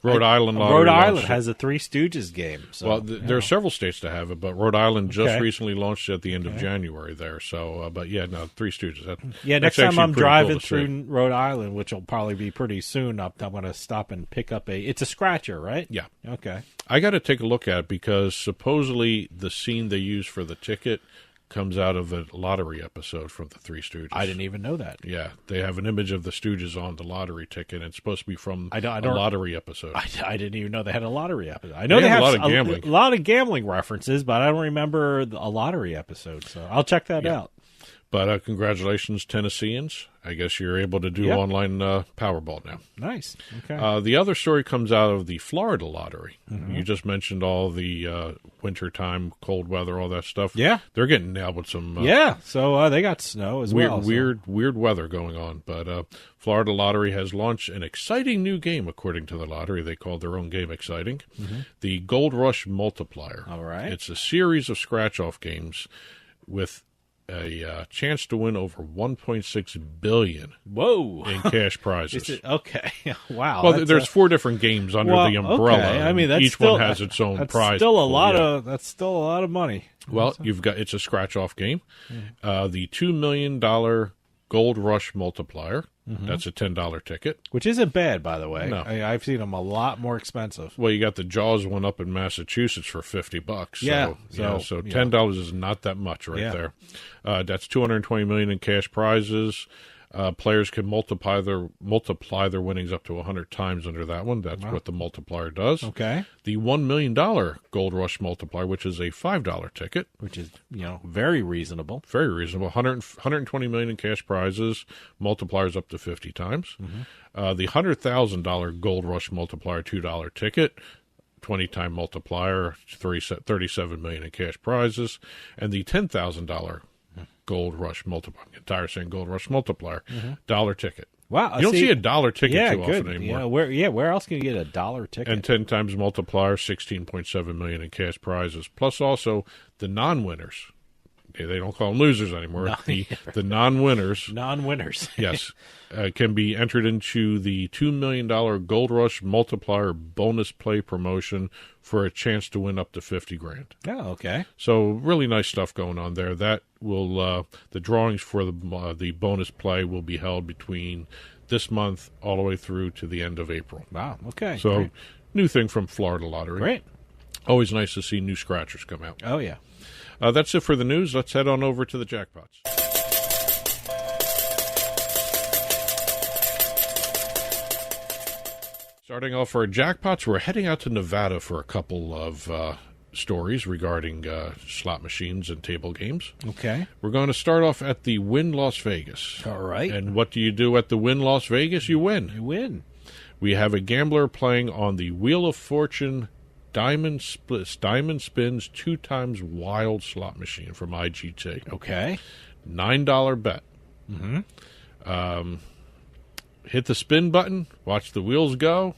Rhode Island lottery. Rhode Island has a Three Stooges game. So, well, there are several states that have it, but Rhode Island just recently launched it at the end of January there. So, but yeah, no, Three Stooges. Next time I'm driving through Rhode Island, which will probably be pretty soon, I'm going to stop and pick up it's a scratcher, right? Yeah. Okay. I got to take a look at it because supposedly the scene they use for the ticket comes out of a lottery episode from the Three Stooges. I didn't even know that. Yeah, they have an image of the Stooges on the lottery ticket, and it's supposed to be from a lottery episode. I didn't even know they had a lottery episode. I know they a have lot of gambling. A lot of gambling references, but I don't remember a lottery episode, so I'll check that out. But congratulations, Tennesseans. I guess you're able to do online Powerball now. Nice. Okay. The other story comes out of the Florida lottery. Mm-hmm. You just mentioned all the wintertime, cold weather, all that stuff. Yeah. They're getting nailed with some... so they got snow as well. Weird weather going on. But Florida Lottery has launched an exciting new game, according to the lottery. They called their own game exciting. Mm-hmm. The Gold Rush Multiplier. All right. It's a series of scratch-off games with a chance to win over $1.6 billion in cash prizes. Okay. Wow. Well, there's 4 different games under the umbrella. Okay. I mean, each one has its own prize. That's still a lot of money. Well, it's a scratch-off game. The $2 million Gold Rush Multiplier. Mm-hmm. That's a $10 ticket. Which isn't bad, by the way. No. I've seen them a lot more expensive. Well, you got the Jaws one up in Massachusetts for $50. Yeah. So $10 is not that much there. That's $220 million in cash prizes. Players can multiply their winnings up to 100 times under that one. That's what the multiplier does. Okay. The $1 million Gold Rush Multiplier, which is a $5 ticket. Which is, very reasonable. Very reasonable. $120 million in cash prizes, multipliers up to 50 times. Mm-hmm. The $100,000 Gold Rush Multiplier, $2 ticket. 20-time multiplier, $37 million in cash prizes. And the $10,000 Gold Rush Multiplier, Gold Rush Multiplier, $1 ticket. Wow, you don't see a $1 ticket too often anymore. Where else can you get a $1 ticket? And 10 times multiplier, $16.7 million in cash prizes, plus also the non-winners. They don't call them losers anymore. No, the non-winners. Non-winners. Yes. Can be entered into the $2 million Gold Rush Multiplier bonus play promotion for a chance to win up to $50,000. Oh, okay. So really nice stuff going on there. That will the drawings for the bonus play will be held between this month all the way through to the end of April. Wow. Okay. So great. New thing from Florida Lottery. Great. Always nice to see new scratchers come out. Oh yeah. That's it for the news. Let's head on over to the jackpots. Starting off our jackpots, we're heading out to Nevada for a couple of stories regarding slot machines and table games. Okay. We're going to start off at the Wynn Las Vegas. All right. And what do you do at the Wynn Las Vegas? You win. You win. We have a gambler playing on the Wheel of Fortune Diamond Spins 2 times Wild slot machine from IGT. Okay. $9 bet. Mm-hmm. Hit the spin button. Watch the wheels go.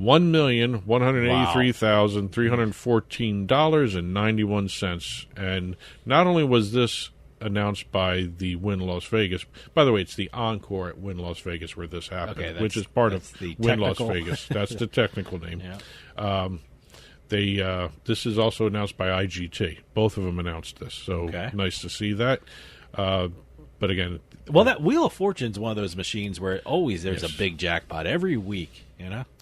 $1,183,314.91. And not only was this announced by the Wynn Las Vegas, by the way, it's the Encore at Wynn Las Vegas where this happened, which is part of Wynn Las Vegas. That's the technical name. Yeah. This is also announced by IGT. Both of them announced this, so nice to see that. But again, that Wheel of Fortune is one of those machines where there's a big jackpot every week.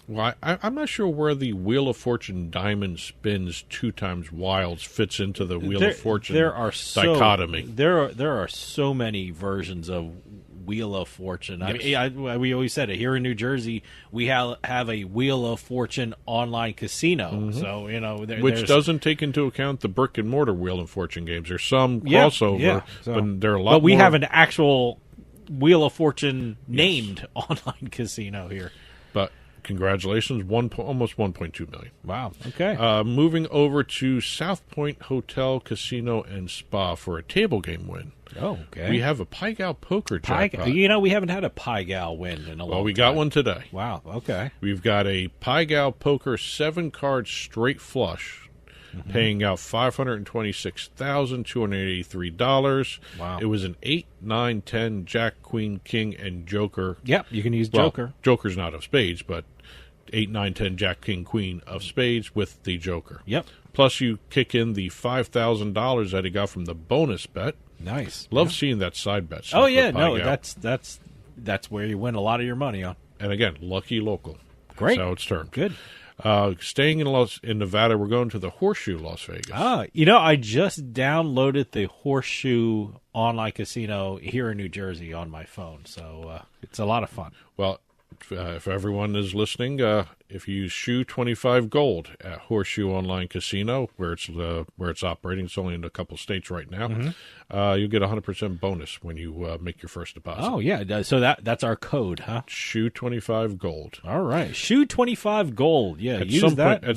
Well, I'm not sure where the Wheel of Fortune Diamond Spins 2 times Wilds fits into the Wheel of Fortune dichotomy. There are so many versions of Wheel of Fortune. Yes. We always said it here in New Jersey. We have a Wheel of Fortune online casino. Mm-hmm. So which doesn't take into account the brick and mortar Wheel of Fortune games. There's some crossover, but there are a lot. But we more. have an actual Wheel of Fortune named online casino here. But congratulations, almost $1.2 million. Wow. Okay. Moving over to South Point Hotel, Casino, and Spa for a table game win. Oh, okay. We have a Pai Gow poker jackpot. We haven't had a Pai Gow win in a long time. Well, we got one today. Wow. Okay. We've got a Pai Gow poker 7-card straight flush paying out $526,283. Wow. It was an 8, 9, 10, Jack, Queen, King, and Joker. Yep, you can use Joker. Well, Joker's not of spades, but 8, 9, 10, Jack, King, Queen of spades with the Joker. Yep. Plus, you kick in the $5,000 that he got from the bonus bet. Nice. Love seeing that side bet. Oh yeah, no, that's where you win a lot of your money on. And again, lucky local. Great. That's how it's termed. Good. Staying in Nevada, we're going to the Horseshoe Las Vegas. I just downloaded the Horseshoe online casino here in New Jersey on my phone, so it's a lot of fun. Well, if everyone is listening, if you use Shoe 25 Gold at Horseshoe Online Casino, where it's operating, it's only in a couple states right now, you'll get 100% bonus when you make your first deposit. Oh yeah, so that's our code, huh? Shoe 25 Gold. All right, Shoe 25 Gold. Yeah, At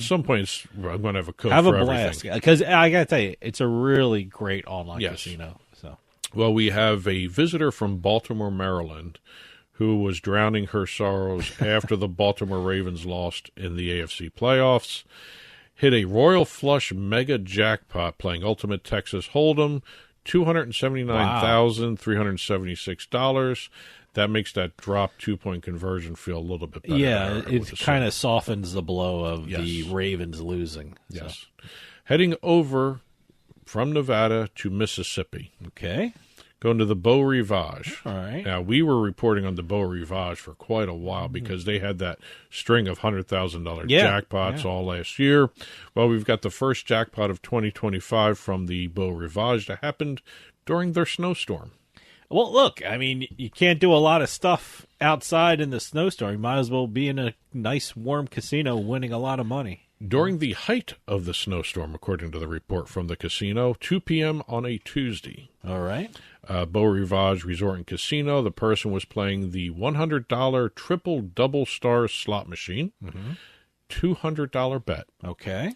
some point, I'm going to have a code. Have for a blast, everything. because I got to tell you, it's a really great online casino. So, well, we have a visitor from Baltimore, Maryland, who was drowning her sorrows after the Baltimore Ravens lost in the AFC playoffs, hit a Royal Flush mega jackpot playing Ultimate Texas Hold'em, $279,376. That makes that drop 2-point conversion feel a little bit better. Yeah, it kind of softens the blow of the Ravens losing. Yes. Heading over from Nevada to Mississippi. Okay. Going to the Beau Rivage. All right. Now, we were reporting on the Beau Rivage for quite a while because they had that string of $100,000 jackpots all last year. Well, we've got the first jackpot of 2025 from the Beau Rivage that happened during their snowstorm. Well, look, I mean, you can't do a lot of stuff outside in the snowstorm. You might as well be in a nice, warm casino winning a lot of money. During the height of the snowstorm, according to the report from the casino, 2 p.m. on a Tuesday. All right. Beau Rivage Resort and Casino, the person was playing the $100 triple double star slot machine, $200 bet. Okay.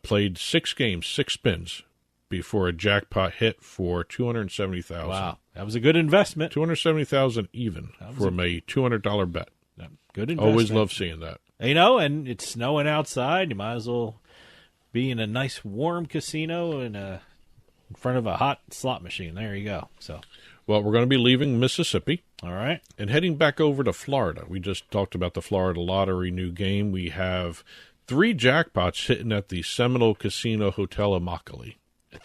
Played 6 games, 6 spins before a jackpot hit for $270,000. Wow, that was a good investment. $270,000 even from a $200 bet. Good investment. Always love seeing that. And it's snowing outside. You might as well be in a nice warm casino in front of a hot slot machine. There you go. So, well, we're going to be leaving Mississippi. All right. And heading back over to Florida. We just talked about the Florida Lottery new game. We have 3 jackpots hitting at the Seminole Casino Hotel Immokalee.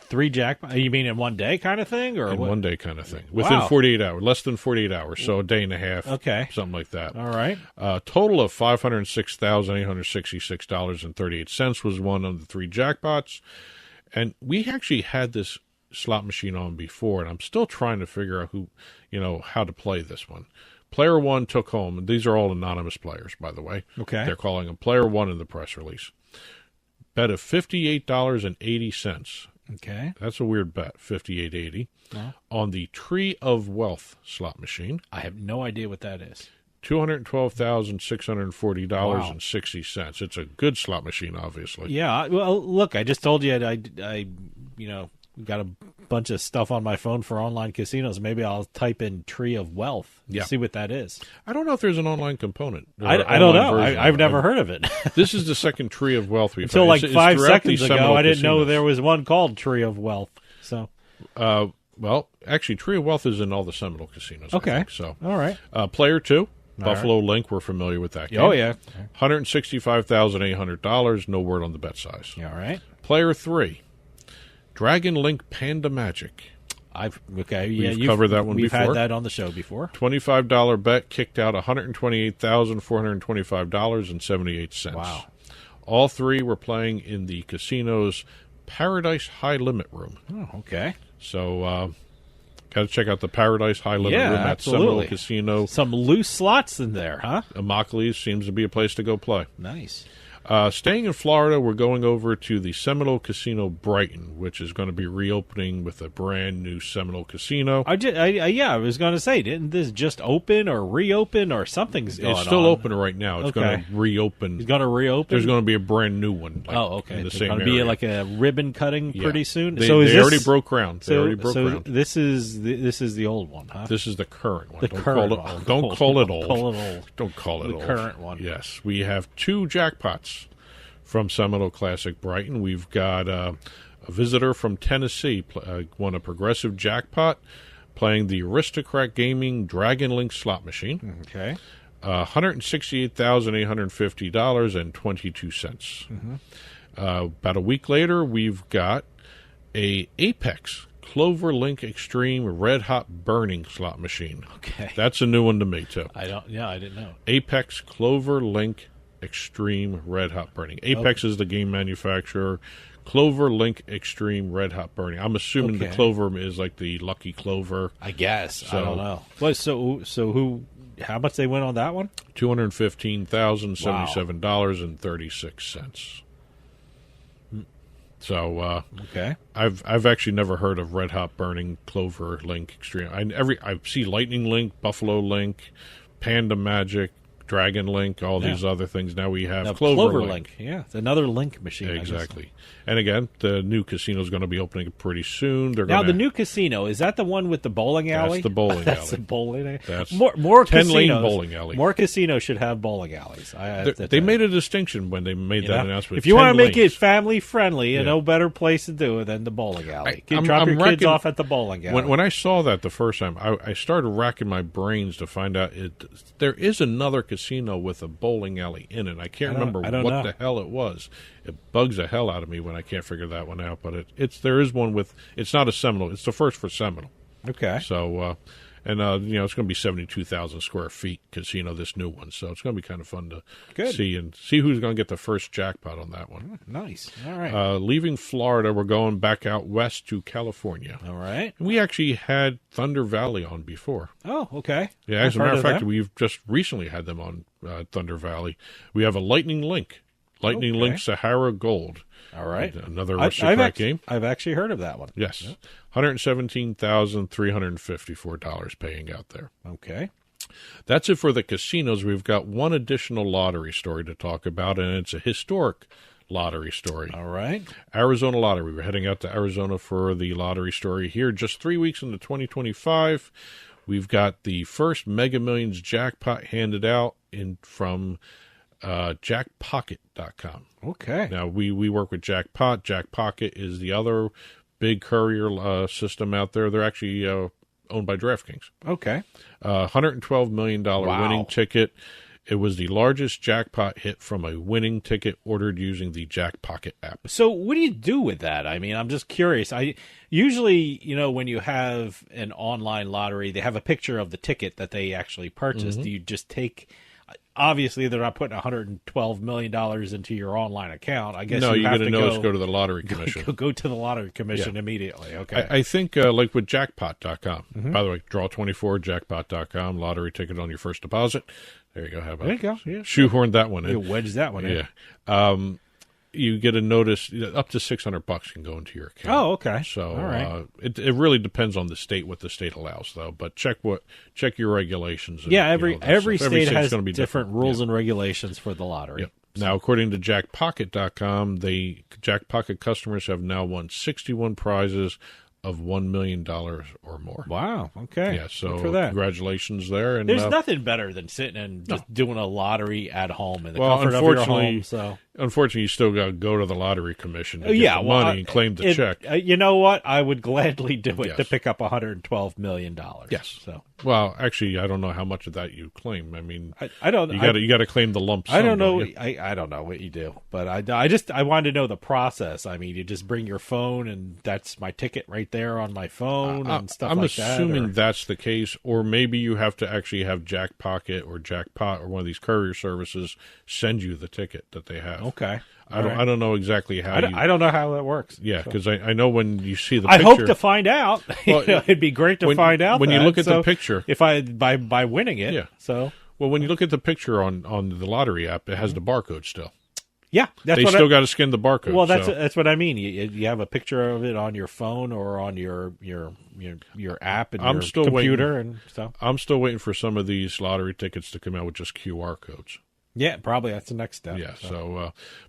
3 jackpots? You mean in one day kind of thing? Or in what? one day kind of thing. Within 48 hours. Less than 48 hours. So a day and a half. Okay. Something like that. All right. Total of $506,866.38 was won on the 3 jackpots. And we actually had this slot machine on before, and I'm still trying to figure out how to play this one. Player 1 took home, and these are all anonymous players, by the way. Okay. They're calling them Player 1 in the press release. Bet of $58.80. Okay. That's a weird bet, $58.80. Wow. On the Tree of Wealth slot machine. I have no idea what that is. $212,640.60. It's a good slot machine, obviously. Yeah. Well, look, I just told you I got a bunch of stuff on my phone for online casinos. Maybe I'll type in Tree of Wealth and see what that is. I don't know if there's an online component. I don't know. I've never heard of it. This is the second Tree of Wealth we've Until had. like 5 seconds ago, I didn't know there was one called Tree of Wealth. So, well, actually, Tree of Wealth is in all the Seminole casinos. Okay. I think, so, all right. Player 2. Buffalo Link, we're familiar with that game. Oh, yeah. $165,800. No word on the bet size. All right. Player 3. Dragon Link Panda Magic. We've covered that one before. We've had that on the show before. $25 bet kicked out $128,425.78. Wow. All 3 were playing in the casino's Paradise High Limit Room. Oh, okay. So, got to check out the Paradise High Limit Room at absolutely. Seminole Casino. Some loose slots in there, huh? Immokalee seems to be a place to go play. Nice. Staying in Florida, we're going over to the Seminole Casino Brighton, which is going to be reopening with a brand new Seminole Casino. I was going to say, didn't this just open or reopen or something's going on? It's still open right now. It's going to reopen. It's going to reopen? There's going to be a brand new one. Okay. In the It's same going to be like a ribbon cutting pretty soon? They already broke ground. Ground. This is the old one, huh? This is the current one. Don't call it old. Don't call it old. Don't call it old. Don't call it old. The current one. Yes. We have 2 jackpots from Seminole Classic Brighton. We've got a visitor from Tennessee won a progressive jackpot playing the Aristocrat Gaming Dragon Link slot machine. Okay. $168,850.22. About a week later, we've got a Apex Clover Link Extreme Red Hot Burning slot machine. Okay. That's a new one to me, too. I didn't know. Apex Clover Link Extreme Red Hot Burning. Apex is the game manufacturer. Clover Link Extreme Red Hot Burning. I'm assuming the Clover is like the Lucky Clover. I guess. So, I don't know. Well, so who? How much they went on that one? $215,077.36. So okay, I've actually never heard of Red Hot Burning Clover Link Extreme. I see Lightning Link, Buffalo Link, Panda Magic, Dragon Link, all these other things. Now we have Clover Link. Yeah, it's another Link machine. Exactly. And again, the new casino is going to be opening pretty soon. Now, the new casino, is that the one with the bowling alley? That's the bowling alley. That's the bowling alley. That's more 10-lane casinos, bowling alley. More casinos should have bowling alleys. They made a distinction when they made that announcement. If you want to make it family friendly, no better place to do it than the bowling alley. Drop your kids off at the bowling alley. When I saw that the first time, I started racking my brains to find out there is another casino with a bowling alley in it. I can't remember what the hell it was. It bugs the hell out of me when I can't figure that one out. But there is one with. It's not a Seminole. It's the first for Seminole. Okay. So it's going to be 72,000 square feet casino. This new one. So it's going to be kind of fun to see who's going to get the first jackpot on that one. Nice. All right. Leaving Florida, we're going back out west to California. All right. And we actually had Thunder Valley on before. Oh, okay. Yeah, as a matter of fact, we've just recently had them on Thunder Valley. We have a Lightning Link Link Sahara Gold. All right. Another Aristocrat game. I've actually heard of that one. Yes. Yep. $117,354 paying out there. Okay. That's it for the casinos. We've got one additional lottery story to talk about, and it's a historic lottery story. All right. Arizona Lottery. We're heading out to Arizona for the lottery story here. Just 3 weeks into 2025, we've got the first Mega Millions jackpot handed out from jackpocket.com. Okay. Now, we work with Jackpot. Jackpocket is the other big courier system out there. They're actually owned by DraftKings. Okay. $112 million winning ticket. It was the largest jackpot hit from a winning ticket ordered using the Jackpocket app. So what do you do with that? I mean, I'm just curious. Usually, when you have an online lottery, they have a picture of the ticket that they actually purchased. Do you just take... Obviously, they're not putting $112 million into your online account. I guess you got to go to the Lottery Commission. Go to the Lottery Commission immediately. Okay. I think like with Jackpot.com. By the way, Draw24, Jackpot.com, lottery ticket on your first deposit. There you go. How about there you go. Yeah. Shoehorned that one in. You wedged that one in. Yeah. You get a notice up to $600 can go into your account. Oh, okay. So all right. It really depends on the state, what the state allows, though. But check your regulations. And, every state has gonna be different rules and regulations for the lottery. Yep. So. Now, according to Jackpocket.com, Jackpocket customers have now won 61 prizes of $1 million or more. Wow. Okay. Yeah. So good for that. Congratulations there. And there's nothing better than sitting and just doing a lottery at home in the comfort of your home. So unfortunately, you still got to go to the Lottery Commission to get the money and claim the check. You know what? I would gladly do it to pick up $112 million. Yes. So. Well, actually, I don't know how much of that you claim. I mean, I don't. You got to claim the lump sum. I don't know. I don't know what you do, but I wanted to know the process. I mean, you just bring your phone, and that's my ticket right there on my phone and stuff like that. I'm assuming that's the case, or maybe you have to actually have Jackpocket or Jackpot or one of these courier services send you the ticket that they have. Okay. I don't know exactly how. I don't know how that works. Yeah, because I know when you see the I picture. hope to find out. Well, it'd be great to find out when you look at the picture. If by winning it. Yeah. So when you look at the picture on the lottery app, it has the barcode still. Yeah, they still got to scan the barcode. Well, that's what I mean. You have a picture of it on your phone or on your app and your computer and stuff. I'm still waiting for some of these lottery tickets to come out with just QR codes. Yeah, probably that's the next step. Yeah.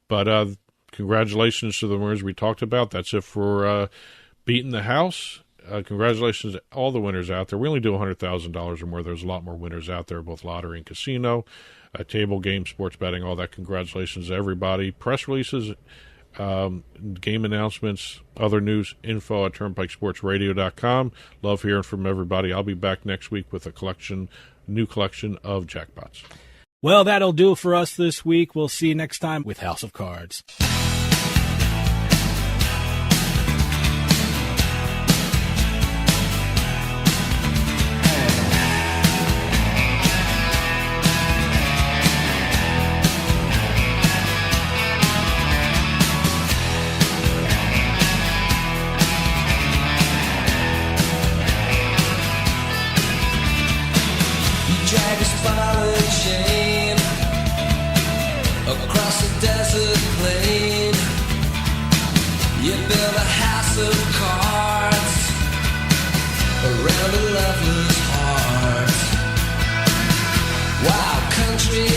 But congratulations to the winners we talked about. That's it for Beating the House. congratulations to all the winners out there. We only do $100,000 or more. There's a lot more winners out there, both lottery and casino, table game, sports betting, all that. Congratulations to everybody. Press releases, game announcements, other news, info at turnpikesportsradio.com. Love hearing from everybody. I'll be back next week with a new collection of jackpots. Well, that'll do it for us this week. We'll see you next time with House of Cards. Drag a spotted chain across the desert plain. You build a house of cards around a lover's heart. Wild country